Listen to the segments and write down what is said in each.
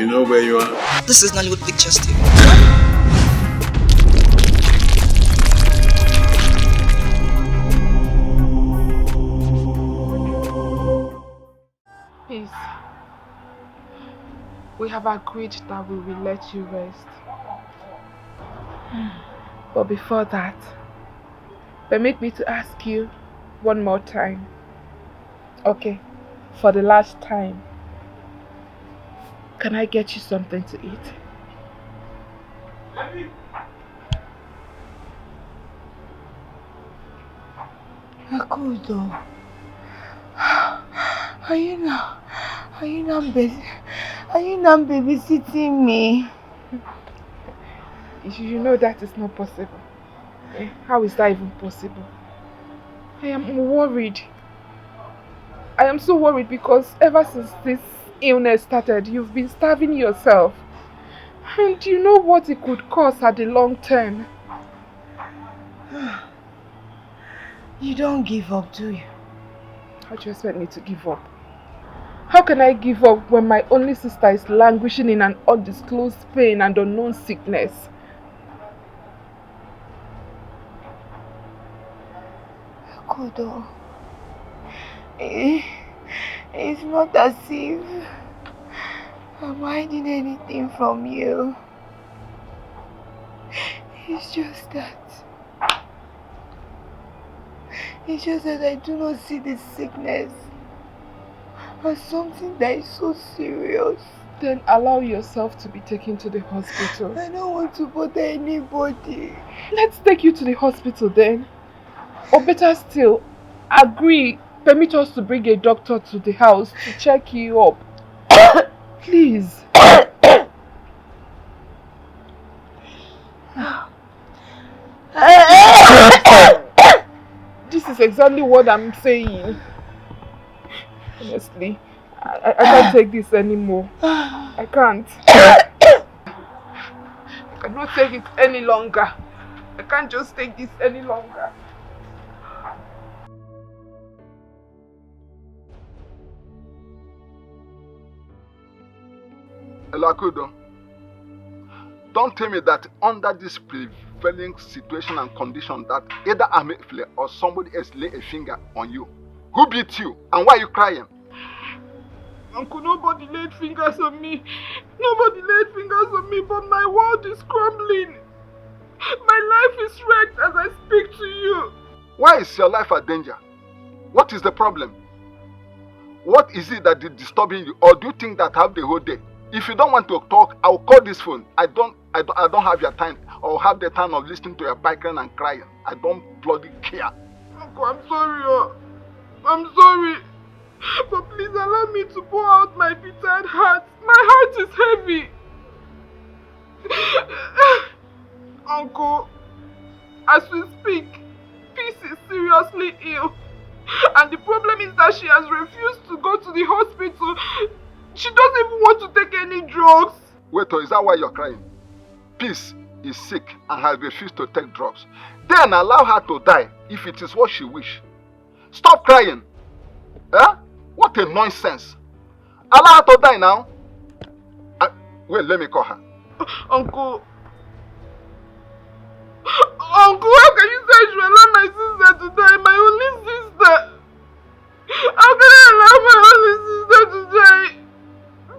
You know where you are? This is Nollywoodpicturestv. Peace. We have agreed that we will let you rest. But before that, permit me to ask you one more time. Okay, for the last time. Can I get you something to eat? Akudo, are you not babysitting me? You know that is not possible. How is that even possible? I am worried. I am so worried because ever since this illness started, you've been starving yourself. And you know what it could cause at the long term. You don't give up, do you? How do you expect me to give up? How can I give up when my only sister is languishing in an undisclosed pain and unknown sickness? Kodo, it's not as if I'm hiding anything from you. It's just that I do not see this sickness as something that is so serious. Then allow yourself to be taken to the hospital. I don't want to bother anybody. Let's take you to the hospital then. Or better still, agree, permit us to bring a doctor to the house to check you up. Please. This is exactly what I'm saying. Honestly, I can't take this anymore. I can't. I cannot take it any longer. I can't just take this any longer. Elakudo, don't tell me that under this prevailing situation and condition that either Amefle or somebody else lay a finger on you. Who beat you and why are you crying? Uncle, nobody laid fingers on me. Nobody laid fingers on me, but my world is crumbling. My life is wrecked as I speak to you. Why is your life at danger? What is the problem? What is it that is disturbing you? Or do you think that I have the whole day? If you don't want to talk, I'll call this phone. I don't have your time or have the time of listening to your bickering and crying. I don't bloody care. Uncle, I'm sorry. I'm sorry. But please allow me to pour out my bitter heart. My heart is heavy. Uncle, as we speak, Peace is seriously ill. And the problem is that she has refused to go to the hospital. She doesn't even want to take any drugs. Wait, is that why you're crying? Peace is sick and has refused to take drugs. Then allow her to die if it is what she wishes. Stop crying. Eh? What a nonsense. Allow her to die now. Wait, let me call her. Uncle, how can you say I should allow my sister to die? My only sister. How can I allow my only sister to die?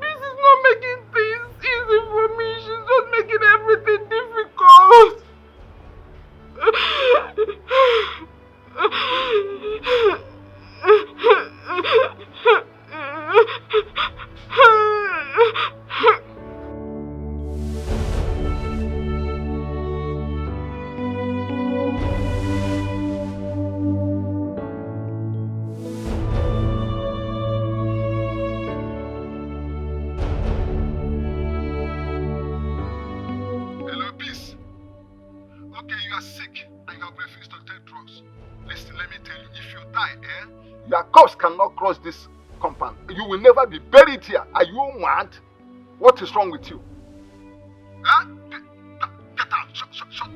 This is not making things easy for me. She's just making everything difficult. Your corpse cannot cross this compound. You will never be buried here. Are you mad? What is wrong with you? Huh? Get out. Shut up.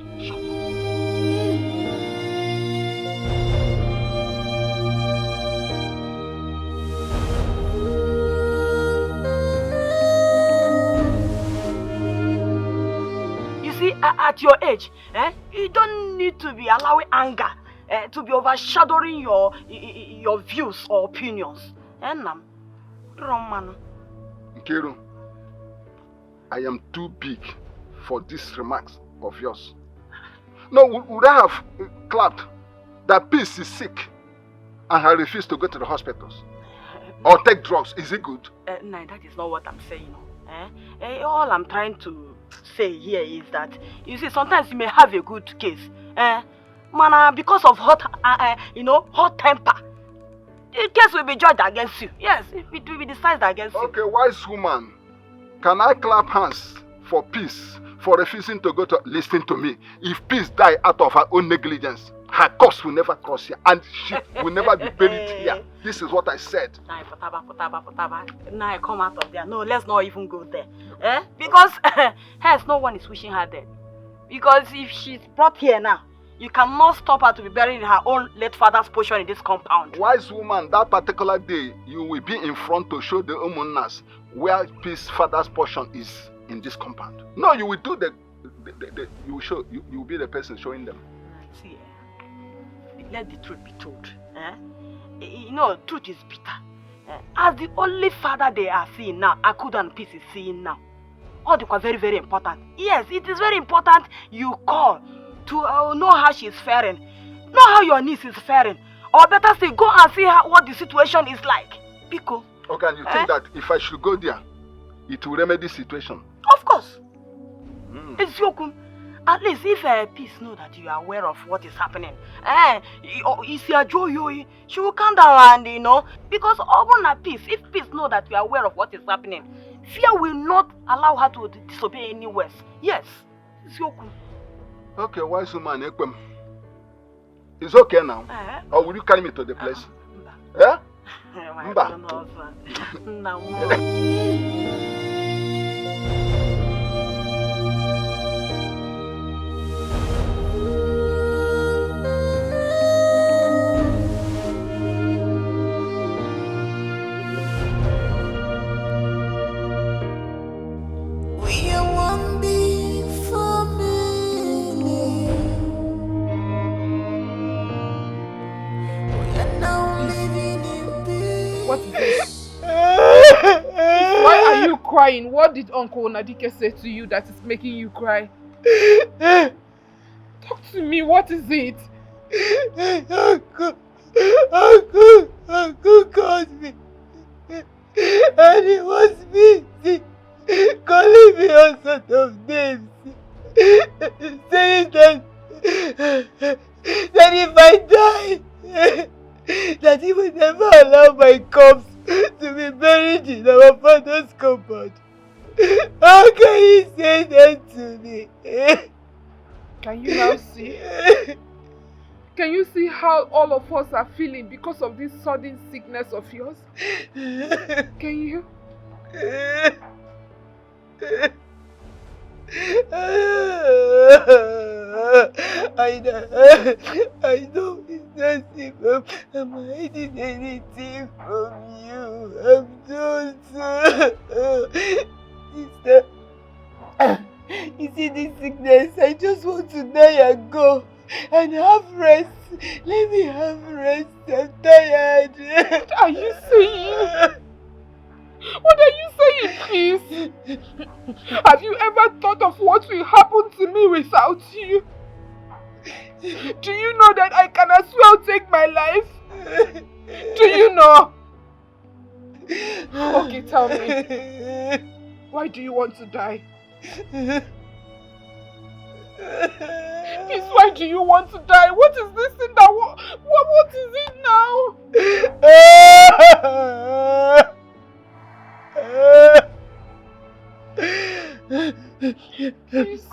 At your age, you don't need to be allowing anger to be overshadowing your views or opinions. Nnam, Roman. Nkiru, I am too big for these remarks of yours. No, would I have clapped that Peace is sick and I refuse to go to the hospitals? Or take drugs? Is it good? No, that is not what I'm saying. All I'm trying to say here is that, you see, sometimes you may have a good case. Because of hot temper, the case will be judged against you. Yes, it will be decided against you. Okay, wise woman, can I clap hands for Peace for refusing to go to listen to me? If Peace die out of her own negligence, her corpse will never cross here and she will never be buried here. This is what I said. Now I come out of there. No, let's not even go there. Because hence no one is wishing her dead. Because if she's brought here now, you cannot stop her to be buried in her own late father's portion in this compound. Wise woman, that particular day, you will be in front to show the Umunnas where Peace father's portion is in this compound. No, you will do you will show, you will be the person showing them. See, let the truth be told. Truth is bitter. As the only father they are seeing now, Akudo and Peace is seeing now. All the very, very important. Yes, it is very important you call to know how she is faring. Know how your niece is faring. Or better still, go and see what the situation is like. Pico. Okay, and you think that if I should go there, it will remedy the situation? Of course. It's Yokum. At least if Peace know that you are aware of what is happening, she will calm down and, because even Peace, if Peace know that you are aware of what is happening, fear will not allow her to disobey any words. Yes, it's Yokum. Okay, wise woman, Ekwem. It's okay now. Or will you carry me to the place? Yeah? Mba. What is this? Why are you crying? What did Uncle Nadike say to you that is making you cry? Talk to me, what is it? Uncle called me. And he was busy calling me all sorts of names. Saying that if I die, that he would never allow my corpse to be buried in our father's compound. How can he say that to me? Can you now see? Can you see how all of us are feeling because of this sudden sickness of yours? Can you? I know it's not if I'm hiding anything from you. I'm just sister. You see this sickness, I just want to die and go and have rest. Let me have rest. I'm tired. What are you saying? What are you saying, please? Have you ever thought of what will happen to me without you? Do you know that I can as well take my life? Do you know? Okay, tell me. Why do you want to die? Please, why do you want to die? What is this thing that what is it now? Please.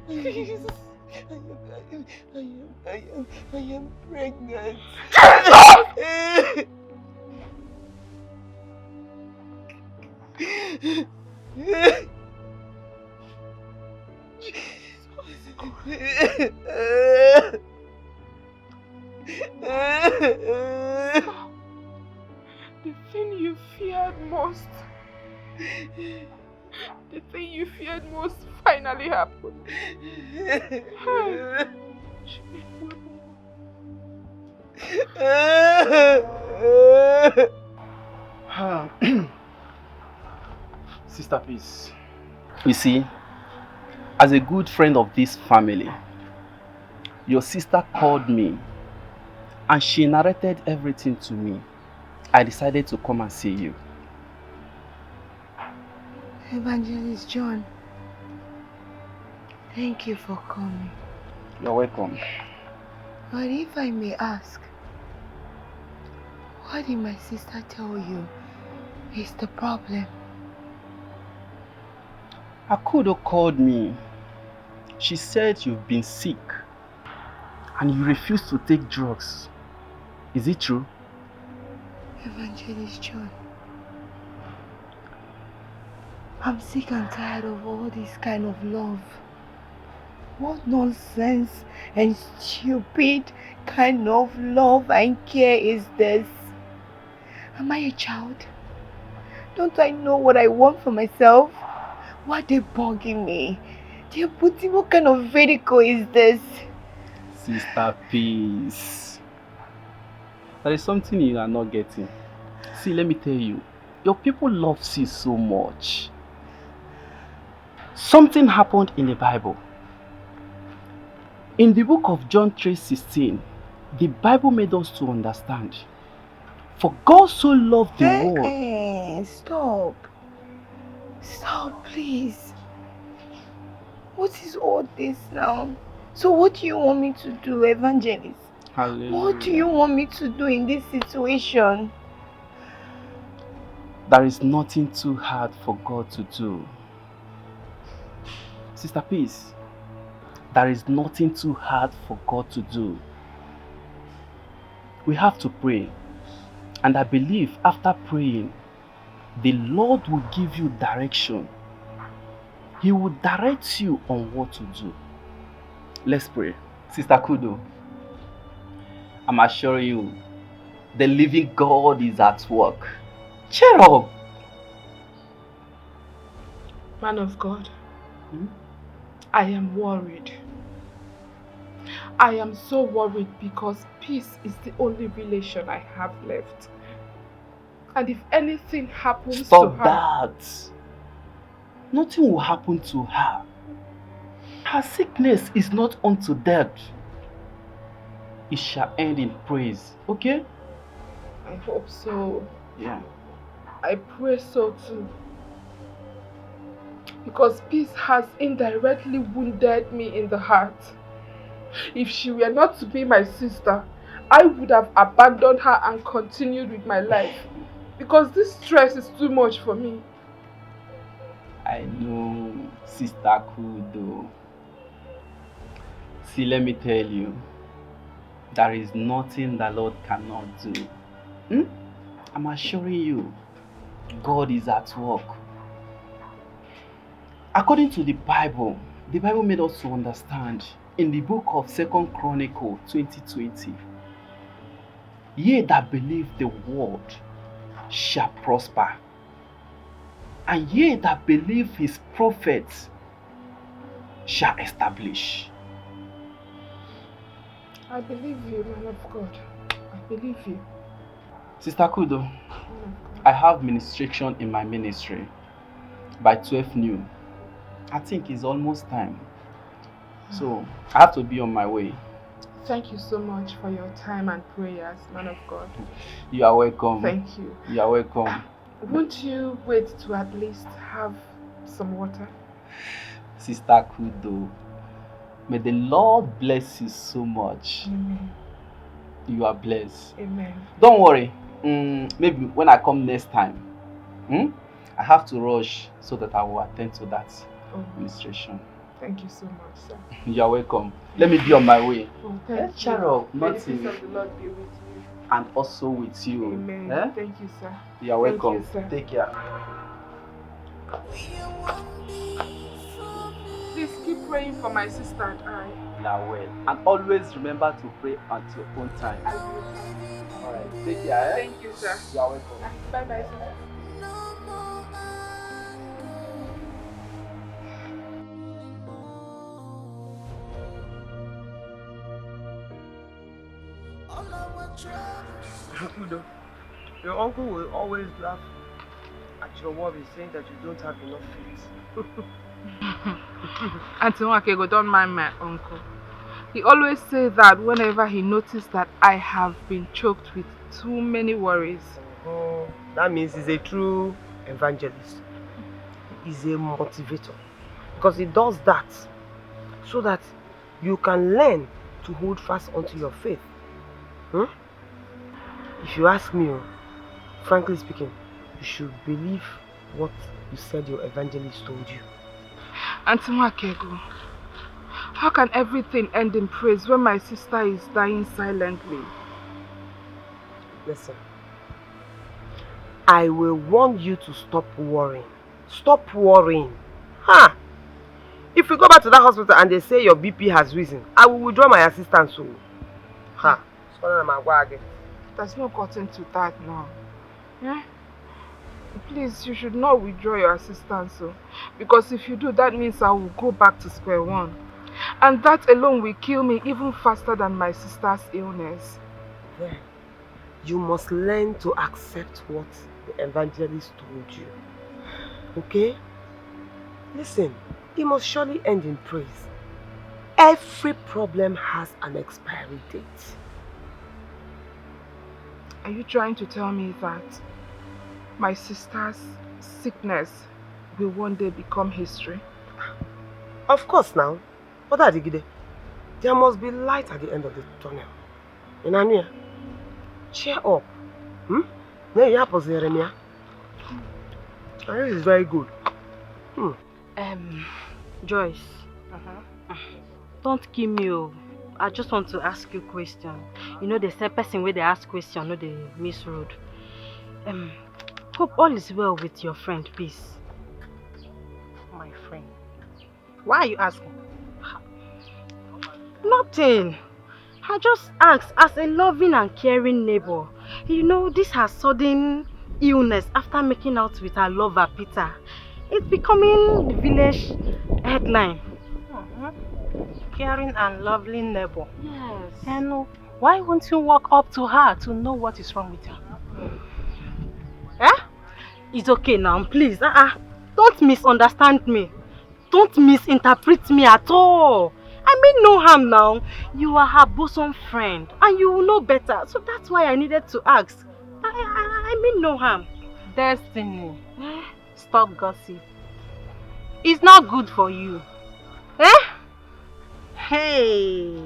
Please. I am pregnant. you feared most. The thing you feared most finally happened. Hey. Sister Peace, you see, as a good friend of this family, your sister called me and she narrated everything to me. I decided to come and see you. Evangelist John, thank you for coming. You're welcome. But if I may ask, what did my sister tell you is the problem? Akudo called me. She said you've been sick and you refuse to take drugs. Is it true? Evangelist John, I'm sick and tired of all this kind of love. What nonsense and stupid kind of love and care is this? Am I a child? Don't I know what I want for myself? Why are they bugging me? They're putting, what kind of vehicle is this? Sister Peace, there is something you are not getting. See, let me tell you, your people love you so much. Something happened in the Bible. In the book of John 3:16, the Bible made us to understand. For God so loved the world. Stop. Stop, please. What is all this now? So what do you want me to do, Evangelist? Hallelujah. What do you want me to do in this situation? There is nothing too hard for God to do. Sister Peace, there is nothing too hard for God to do. We have to pray. And I believe after praying, the Lord will give you direction. He will direct you on what to do. Let's pray. Sister Kudo, I'm assuring you, the living God is at work. Cheer up. Man of God, I am worried. I am so worried because peace is the only relation I have left. And if anything happens to her... Stop that. Nothing will happen to her. Her sickness is not unto death. It shall end in praise. Okay? I hope so. Yeah. I pray so too. Because peace has indirectly wounded me in the heart. If she were not to be my sister, I would have abandoned her and continued with my life. Because this stress is too much for me. I know, Sister Kudo. See, let me tell you, there is nothing the Lord cannot do. I'm assuring you, God is at work. According to the Bible made us to understand in the book of 2 Chronicles 20:20, ye that believe the word shall prosper, and ye that believe his prophets shall establish. I believe you, man of God. I believe you. Sister Kudo, I have ministration in my ministry by 12 noon. I think it's almost time. So I have to be on my way. Thank you so much for your time and prayers, man of God. You are welcome. Thank you. You are welcome. Won't you wait to at least have some water? Sister Kudo, may the Lord bless you so much. Amen. You are blessed. Amen. Don't worry. Maybe when I come next time, I have to rush so that I will attend to that administration. Thank you so much, sir. You are welcome. Let me be on my way. Oh, thank you. Cheer up. Nothing. May the peace of the Lord be with you. And also with you. Amen. Eh? Thank you, sir. You are welcome. Thank you, sir. Take care. Please keep praying for my sister and I. You are well. And always remember to pray at your own time. I will. Alright, take care. Thank you, sir. You are welcome. Bye-bye, sir. Your uncle will always laugh at your worries, saying that you don't have enough faith. Auntie Nwokoye, don't mind my uncle. He always says that whenever he noticed that I have been choked with too many worries. Oh, that means he's a true evangelist. He's a motivator. Because he does that so that you can learn to hold fast onto your faith. If you ask me, frankly speaking, you should believe what you said your evangelist told you. Auntie Nwokoye, how can everything end in praise when my sister is dying silently? Listen, I will warn you to stop worrying. Stop worrying. If you go back to that hospital and they say your BP has risen, I will withdraw my assistance. There's no cutting to that now. Yeah? Please, you should not withdraw your assistance. Because if you do, that means I will go back to square one. And that alone will kill me even faster than my sister's illness. Then, you must learn to accept what the evangelist told you. Okay? Listen, it must surely end in praise. Every problem has an expiry date. Are you trying to tell me that my sister's sickness will one day become history? Of course now. What are the There must be light at the end of the tunnel. Emmanuel, cheer up. This is very good. Joyce. Don't kill me. I just want to ask you a question. You know the same person where they ask question, no they miss road. Hope all is well with your friend, please. My friend. Why are you asking? Nothing. I just asked as a loving and caring neighbor. You know, this her sudden illness after making out with her lover, Peter. It's becoming the village headline. Caring and lovely neighbor. Yes. And why won't you walk up to her to know what is wrong with her? It's okay now, please. Don't misunderstand me. Don't misinterpret me at all. I mean no harm now. You are her bosom friend and you will know better. So that's why I needed to ask. I mean no harm. Destiny. Stop gossip. It's not good for you. Hey.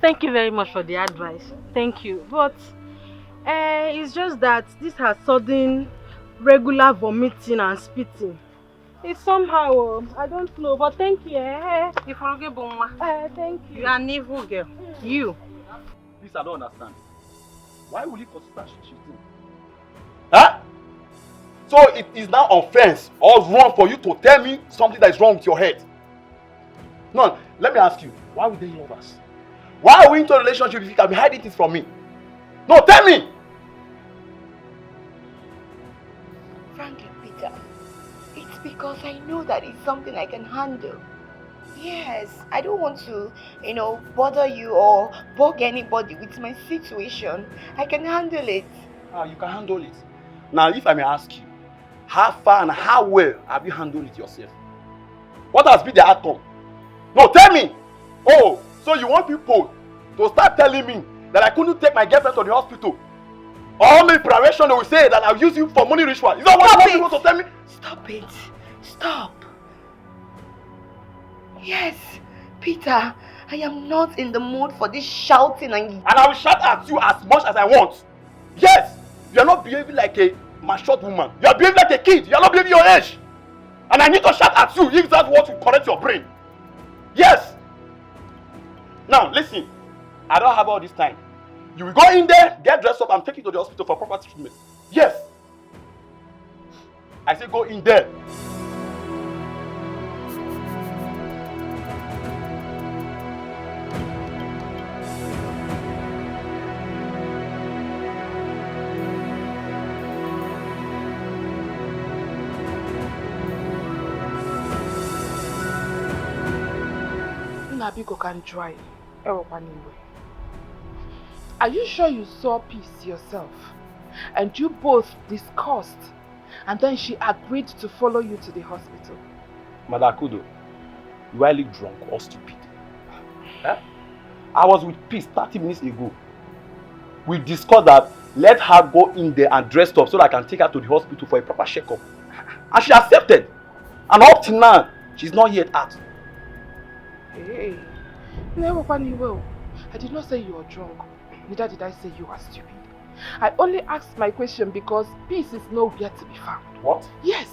Thank you very much for the advice. Thank you. But it's just that this has sudden regular vomiting and spitting. It's somehow, I don't know, but thank you. Thank you. You are an evil girl. You. Please, I don't understand. Why will you consider shooting? Huh? So it is now offense or wrong for you to tell me something that is wrong with your head? No, let me ask you, why would they love us? Why are we into a relationship if you can be hiding things from me? No, tell me! Frankly, Peter, it's because I know that it's something I can handle. Yes, I don't want to, bother you or bug anybody with my situation. I can handle it. You can handle it. Now, if I may ask you, how far and how well have you handled it yourself? What has been the outcome? No, tell me! Oh, so you want people to start telling me that I couldn't take my girlfriend to the hospital? Or maybe preparation they will say that I'll use you for money ritual. Is that what you want to tell me? Stop it. Stop. Yes, Peter, I am not in the mood for this shouting and I will shout at you as much as I want. Yes, you are not behaving like a matured woman. You are behaving like a kid. You are not behaving your age. And I need to shout at you if that's what will correct your brain. Yes. Now, listen. I don't have all this time. You will go in there, get dressed up, and take you to the hospital for proper treatment. Yes. I say go in there. Nabiko can try. Are you sure you saw Peace yourself? And you both discussed, and then she agreed to follow you to the hospital? Madakudo, you are either drunk or stupid. Eh? I was with Peace 30 minutes ago. We discussed that let her go in there and dress up so that I can take her to the hospital for a proper checkup. And she accepted. And up till now, she's not yet out. Hey, I did not say you were drunk. Neither did I say you were stupid. I only asked my question because Peace is nowhere to be found. What? Yes.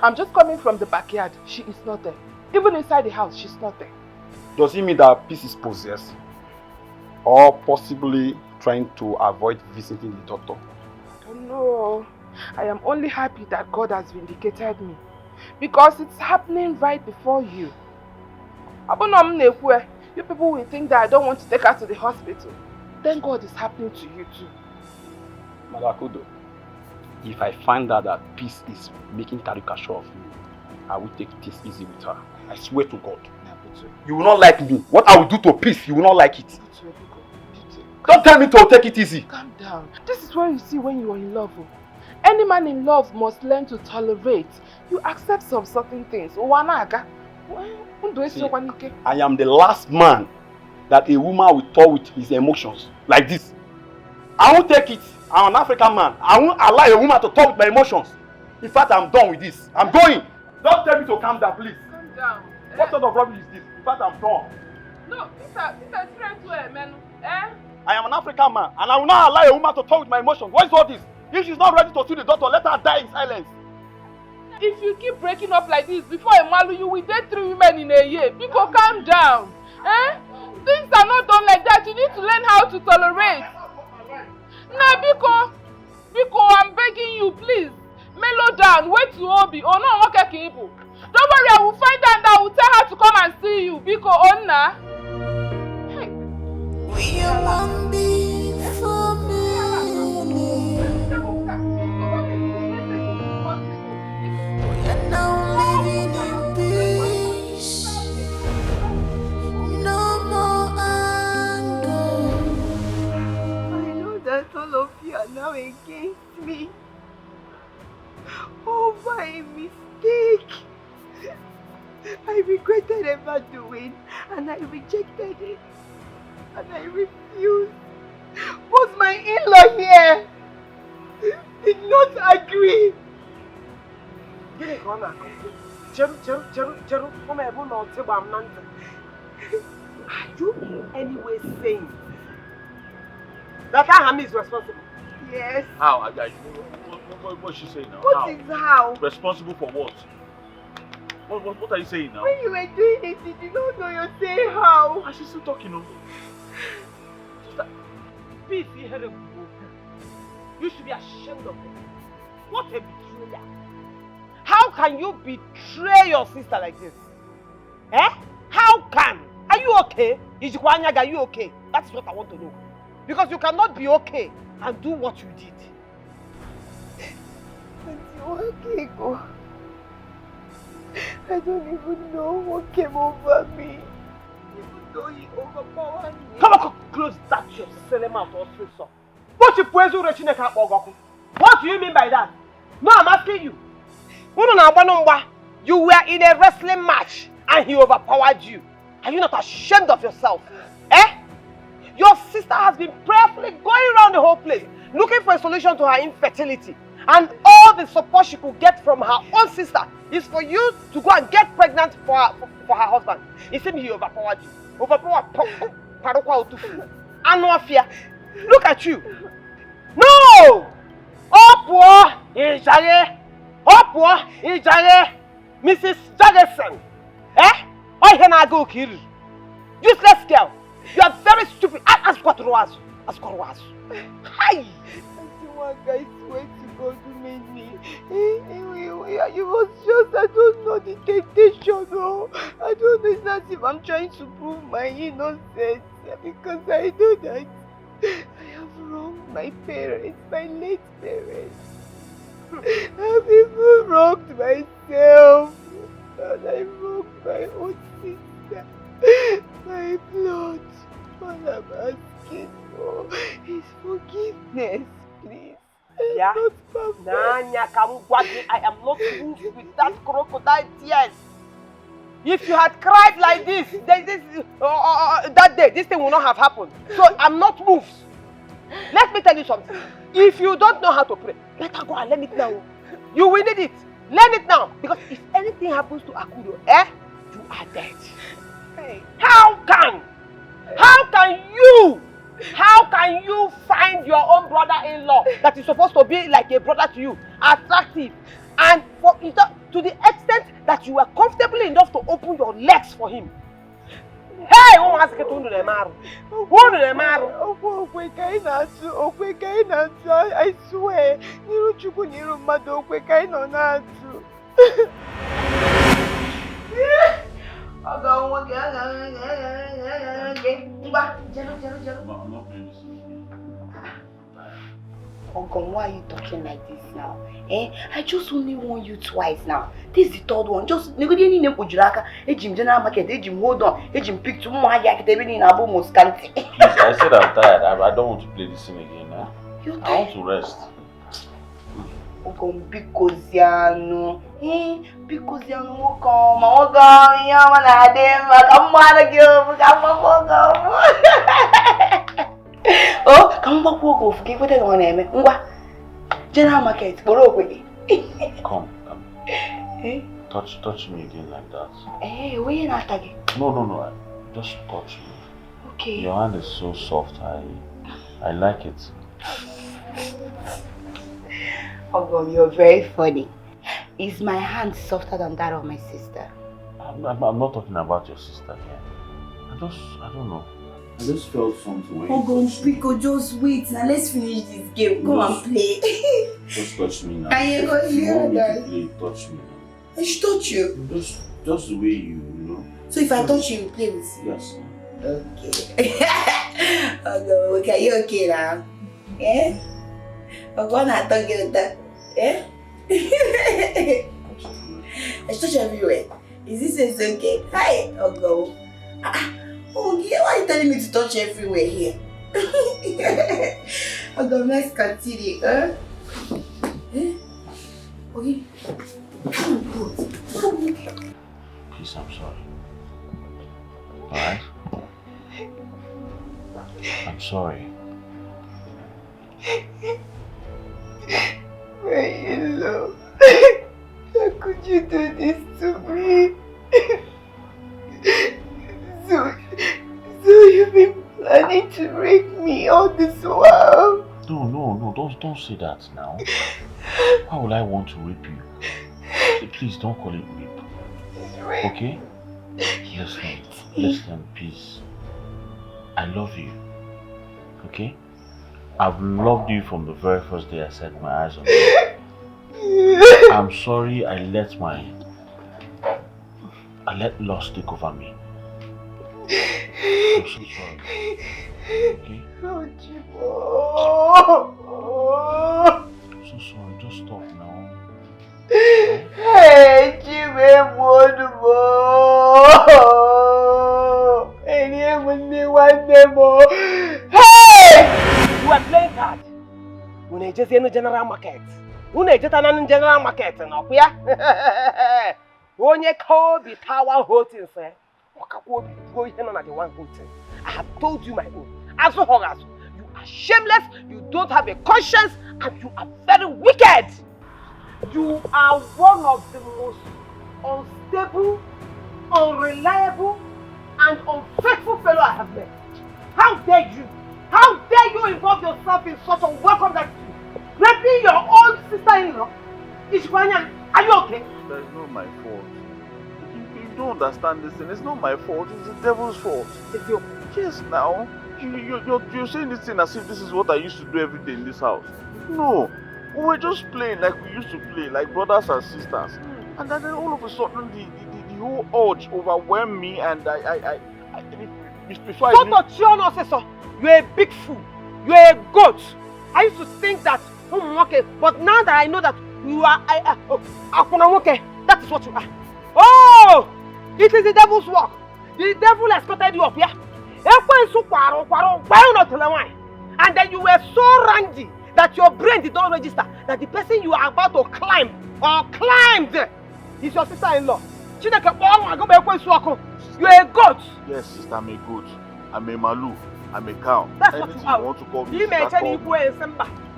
I'm just coming from the backyard. She is not there. Even inside the house, she's not there. Does it mean that Peace is possessed? Or possibly trying to avoid visiting the doctor? I don't know. I am only happy that God has vindicated me. Because it's happening right before you. You people will think that I don't want to take her to the hospital. Then God is happening to you too. Madakudo, if I find out that Peace is making caricature of me, I will take this easy with her. I swear to God. You will not like me. What I will do to Peace, you will not like it. Don't tell me to take it easy. Calm down. This is what you see when you are in love. Any man in love must learn to tolerate. You accept some certain things. See, I am the last man that a woman will talk with his emotions like this. I won't take it. I'm an African man. I won't allow a woman to talk with my emotions. In fact, I'm done with this. I'm going. Don't tell me to calm down, please. Calm down. What sort of rubbish is this? In fact, I'm done. No, this is straight to a man. I am an African man, and I will not allow a woman to talk with my emotions. What is all this? If she's not ready to see the doctor, let her die in silence. If you keep breaking up like this, before Emmanuel, you will date 3 women in a year. Biko, calm down. Things are not done like that. You need to learn how to tolerate. Nah, Biko, I'm begging you, please. Mellow down. Wait to Obi. Oh no, okay, people. Don't worry, I will find out and I will tell her to come and see you. Biko, Onna. Hey. We are one big family. We are now living in peace. No more anger. I know that all of you are now against me. Oh, my mistake. I regretted ever doing, and I rejected it. And I refused. But my in-law here did not agree. Are you in any way saying that Ahami is responsible? Yes. How? What's she saying now? What is how? Responsible for what? What are you saying now? When you were doing it, you did not know you're saying how. And she's still talking, no? Peace, you should be ashamed of it. What a betrayer. How can you betray your sister like this? How can? Are you okay? Ijikwanyag, are you okay? That is what I want to know. Because you cannot be okay and do what you did. Auntie Nwokoye, I don't even know what came over me. Even though he overpowered me. Come on, close that your cinema mouth or say so. What do you mean by that? No, I'm asking you. You were in a wrestling match and he overpowered you. Are you not ashamed of yourself? Your sister has been prayerfully going around the whole place looking for a solution to her infertility. And all the support she could get from her own sister is for you to go and get pregnant for her husband. It seems he overpowered you. Look at you. No! Mrs. Jagerson. Useless girl. You are very stupid. Ask what was. Hi! I swear to God who made me. It was just, I don't know the temptation. No. I don't know. It's not if I'm trying to prove my innocence. Because I know that I have wronged my parents, my late parents. I've even wronged myself. And I wronged my own sister. My blood. All I'm asking for is forgiveness, please. Yeah? Nanya, I am not moved with that crocodile tears. If you had cried like this, that day, this thing will not have happened. So I'm not moved. Let me tell you something. If you don't know how to pray, let her go and learn it now. You will need it. Learn it now. Because if anything happens to Akudo, you are dead. Hey. How can you find your own brother-in-law that is supposed to be like a brother to you, attractive, and to the extent that you were comfortable enough to open your legs for him? Hey, who wants to get to the maru? I swear. Ogum, why are you talking like this now? I just only warned you twice now. This is the third one. Just negotiate name Ujulaka, Ejim General Market, Ejim hold on, Ejim pick to my yak, in Abu Muscality. Please, I said I'm tired. I don't want to play this thing again now. I want to rest. Ogum, because Yano, because Yano come, Ogum, Yamana, I'm mad again, oh, come back, go forgive what I want to General Market, Come. Touch me again like that. Hey, where you not again? No. Just touch me. Okay. Your hand is so soft. I like it. Ogum, you're very funny. Is my hand softer than that of my sister? I'm not talking about your sister here. I don't know. I just felt something when Ogum, Pico, just wait now. Let's finish this game. Come and play. Just touch me now. I ain't going to play. Touch me now. I should touch you. Just the way you know. So if I touch you, you play with you? Yes. Okay. Ogum, okay, you okay now? Yeah? Ogum, I talk you that. Yeah? I should touch you everywhere. Is this okay? Hi, Ogum. Oh, yeah, why are you telling me to touch everywhere here? Ogum, let's continue, huh? Okay. Please, I'm sorry. Alright? I'm sorry. My in-law, how could you do this to me? So you've been planning to rape me all this while? No, don't say that now. Why would I want to rape you? Please don't call it rape. Okay? Listen, please. I love you. Okay? I've loved you from the very first day I set my eyes on you. I'm sorry I let lust take over me. I'm so sorry. Okay? I'm so sorry, just stop now. Hey, Jimmy, one more. One more. Hey! You are playing hard. When I just in the general market. When I just in general market, no, yeah. When you call the tower hotel, sir. I have told you my own. As for Horace, you are shameless, you don't have a conscience, and you are very wicked. You are one of the most unstable, unreliable, and unfaithful fellow I have met. How dare you? How dare you involve yourself in such unwelcome attitude? Raping your own sister-in-law? Ishwanya, are you okay? That's not my fault. You don't understand this thing. It's not my fault. It's the devil's fault. It's your Yes, now. You're saying this thing as if this is what I used to do every day in this house. No. We were just playing like we used to play, like brothers and sisters. And then all of a sudden, the whole urge overwhelmed me, and before you're a big fool. You're a goat. I used to think that, but now that I know that you are, that is what you are. Oh! It is the devil's work. The devil escorted you up here. And then you were so rangy that your brain did not register that the person you are about to climb or climbed is your sister-in-law. You are a goat. Yes, sister, I'm a goat. I'm a malu. I'm a cow. That's anything what you want to call me. You Sister,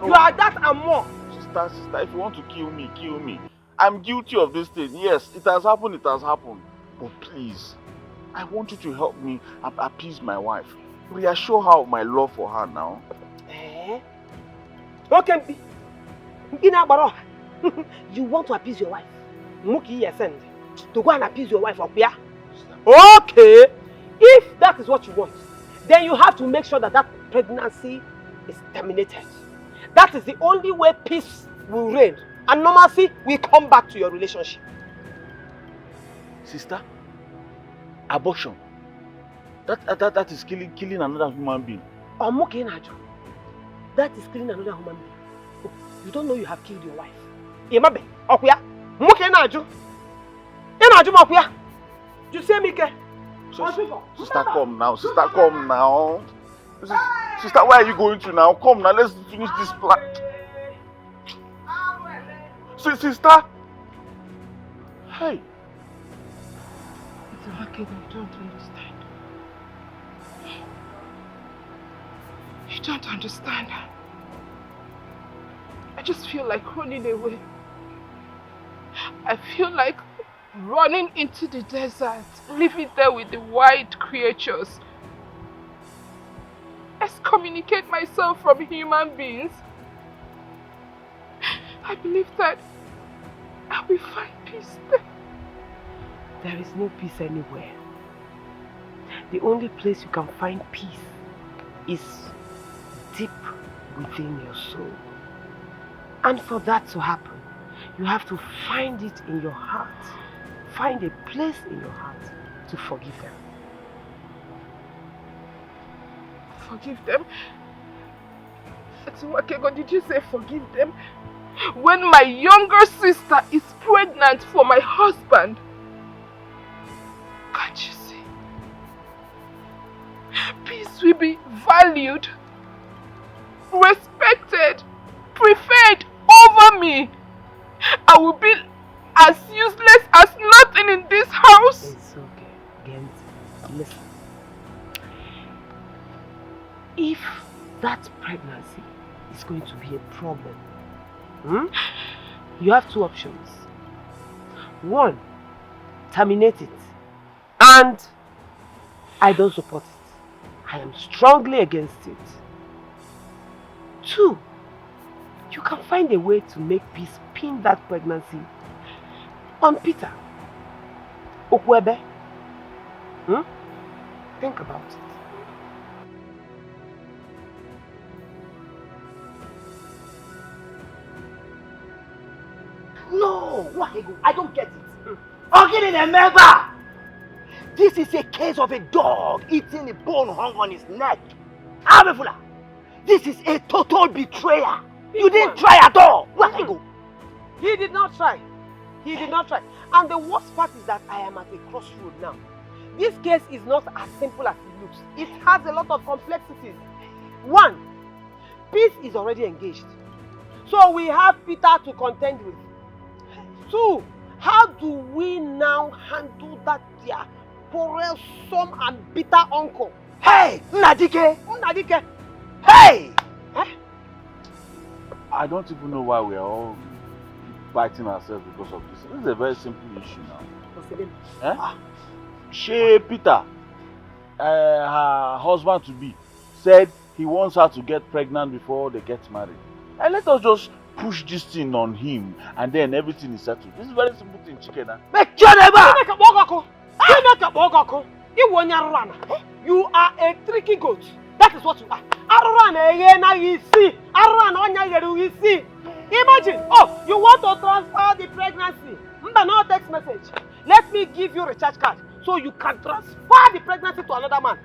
You are that and more. Sister, if you want to kill me, kill me. I'm guilty of this thing. Yes, it has happened, it has happened. But please, I want you to help me appease my wife. Reassure her of my love for her now. Okay. You want to appease your wife? Send to go and appease your wife up here? Okay. If that is what you want, then you have to make sure that that pregnancy is terminated. That is the only way peace will reign and normalcy will come back to your relationship. Sister, abortion. That is killing another human being. That is killing another human being. Oh, you don't know you have killed your wife. You see me? Sister, come now. Sister, come now. Sister, where are you going to now? Come now, let's finish this plan. Sister! Hey! It's okay, I don't understand. You don't understand. I just feel like running away. I feel like running into the desert, living there with the wild creatures. Excommunicate myself from human beings. I believe that I will find peace there. There is no peace anywhere. The only place you can find peace is deep within your soul. And for that to happen, you have to find it in your heart. Find a place in your heart to forgive them. Forgive them? Nwokoye, did you say forgive them? When my younger sister is pregnant for my husband. Can't you see? Peace will be valued, respected, preferred over me. I will be as useless as nothing in this house. It's okay, Gent. Listen. If that pregnancy is going to be a problem, you have two options. One, terminate it. And I don't support it. I am strongly against it. Two, you can find a way to make peace pin that pregnancy on Peter. Okwebe. Think about it. No, I don't get it. Again, remember, this is a case of a dog eating the bone hung on his neck. Abefula, this is a total betrayal. You didn't try at all. He did not try. He did not try. And the worst part is that I am at a crossroad now. This case is not as simple as it looks. It has a lot of complexities. One, peace is already engaged. So we have Peter to contend with. Two, how do we now handle that their quarrelsome and bitter uncle? Hey, Nnadike! Hey! I don't even know why we are all biting ourselves because of this. This is a very simple issue now. She, Peter, her husband-to-be, said he wants her to get pregnant before they get married. And let us just push this thing on him and then everything is settled. This is a very simple thing, chicken. You are a tricky goat. That is what you are. Imagine, you want to transfer the pregnancy. No text message. Let me give you a recharge card so you can transfer the pregnancy to another man.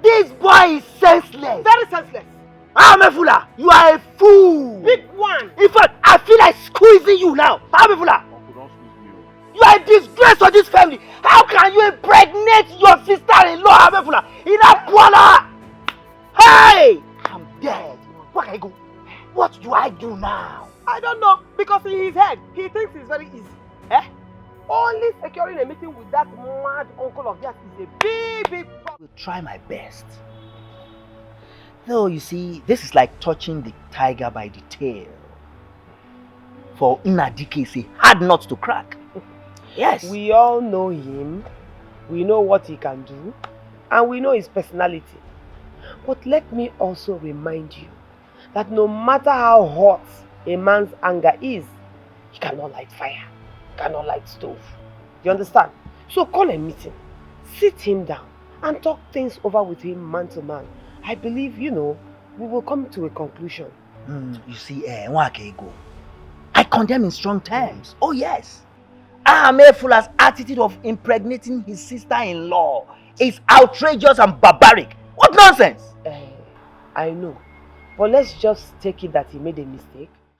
This boy is senseless. Very senseless. Amefula, you are a fool. Big one. In fact, I feel like squeezing you now. Amefula. Uncle, don't squeeze me. You are a disgrace to this family. How can you impregnate your sister-in-law, Abefula, in a parlor? Hey! I'm dead. Where can I go? What do I do now? I don't know, because in his head, he thinks it's very easy. Eh? Only securing a meeting with that mad uncle of yours is a big problem. I will try my best. Though, you see, this is like touching the tiger by the tail. For Nnadike is a hard nut to crack. Yes. We all know him, we know what he can do, and we know his personality. But let me also remind you that no matter how hot a man's anger is, he cannot light fire, he cannot light stove. You understand? So call a meeting, sit him down, and talk things over with him man to man. I believe, we will come to a conclusion. You see, Nwokoye, I condemn in strong terms. Oh yes. Amefula's attitude of impregnating his sister-in-law is outrageous and barbaric. What nonsense! I know. But let's just take it that he made a mistake.